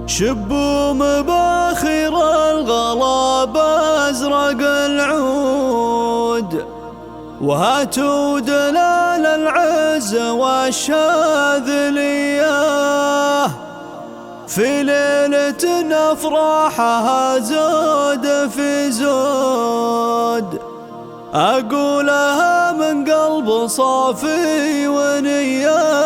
شبوا مباخر الغلا بأزرق العود، وهاتوا دلال العز والشاذلية، في ليلة أفراحها زود في زود، أقولها من قلب صافي ونية.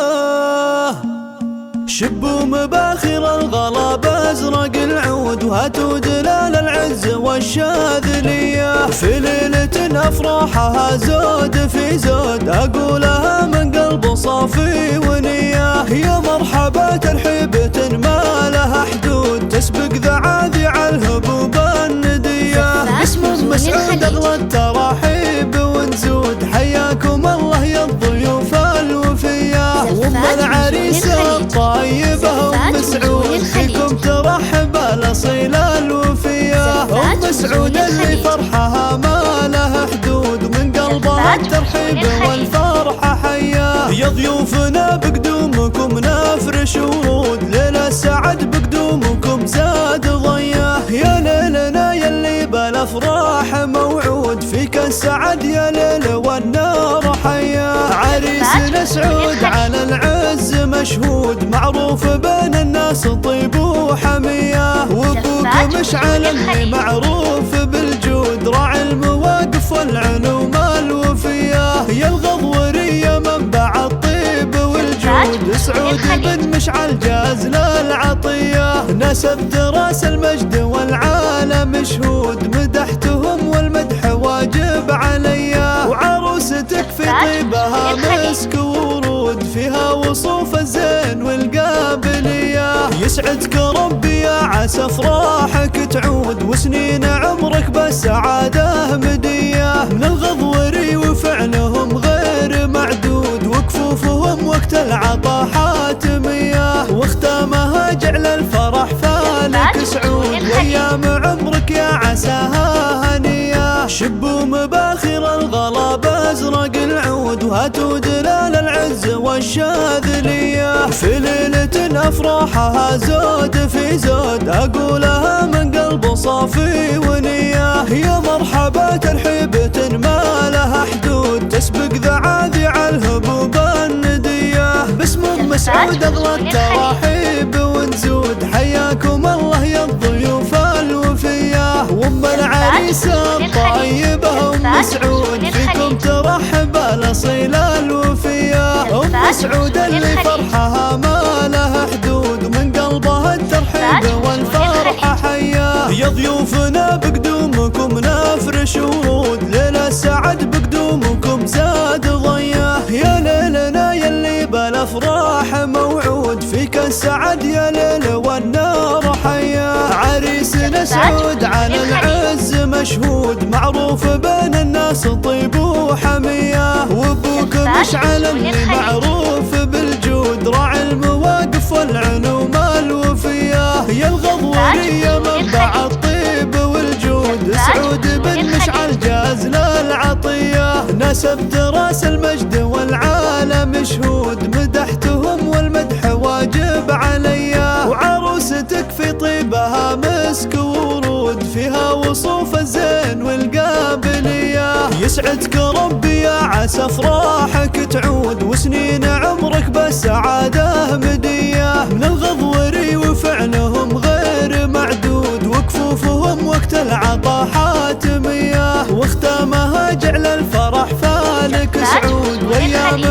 شبوا مباخر الغلا بأزرق العود، وهاتوا دلال العز والشاذلية، في ليلة أفراحها زود في زود، أقولها من قلب صافي ونية. يا مرحبا ترحيبة ما لها حدود، تسبق ذعاذع الهبوب الندية، باسم مسعود أغلى التراحيب ونزود، حياكم الله يا الضيوف الوفية، وأم العريس الطيبة أم سعود، فيكم ترحب الأصيل الوفية، أم سعود اللي فرحها ما لها حدود، ومن قلبها الترحيب والفرحة حياه. يا ضيوفنا بقدومكم نفرش ورود، ليلة سعد بقدومكم زاد ضياه، يا ليلنا يلي بالأفراح موعود، فيك السعد يا ليل والنار حياه. عريسنا سعود على العز مشهود، معروف بين الناس طيب وحميه، وابوك مشعل اللي معروف بالجود، راعي المواقف والعلوم الوفيه، يا الغضورية منبع الطيب والجود، سعود بن مشعل جاز للعطيه، نسب راس المجد والعالم شهود، مدحتهم والمدح واجب عليا، وعروستك في طيبها مسك ورود، فيها وصوف الزين والقابلية، يسعدك ربي يا عسى افراحك تعود، وسنين عمرك بالسعادة مدية، من الغضوري وفعلهم غير معدود، وكفوفهم وقت العطا حاتمية، واختامها جعل الفرح فالك سعود، وايام عمرك يا عساها هنية. شبوا مباخر الغلا بأزرق العود، وهاتوا دلال العز والشاذلية، في ليلة أفراحها زود في زود، أقولها من قلب صافي ونية. يا مرحبا ترحيبة ما لها حدود، تسبق ذعاذع الهبوب الندية، باسم مسعود أغلى التراحيب ونزود، حياكم الله يا الضيوف الوفية، وأم العريس الطيبة أم سعود، فيكم ترحب الأصيل الوفية، أم سعود اللي فرحها ما لها حدود، ومن قلبها الترحيب والفرحة حياه. يا ضيوفنا بقدومكم نفرش ورود، ليلة سعد بقدومكم زاد ضياه، يا ليلنا يلي بالأفراح موعود، فيك السعد يا ليل والنار حياه. عريسنا سعود على العز مشهود، معروف بين الناس طيب وحميه، وابوك مشعل اللي معروف بالجود، راعي المواقف والعلوم الوفيه، يا الغضورية منبع الطيب والجود، سعود بن مشعل جاز للعطيه، نسب راس المجد والعالم شهود، مدحتهم والمدح واجب عليا، وعروستك في طيبها مسك ورود، فيها وصوف الزين والقابلية، يسعدك ربي يا عسى افراحك تعود، وسنين عمرك بالسعادة مدية، من الغضوري وفعلهم غير معدود، وكفوفهم وقت العطا حاتمية، واختامها جعل الفرح فالك سعود، وايام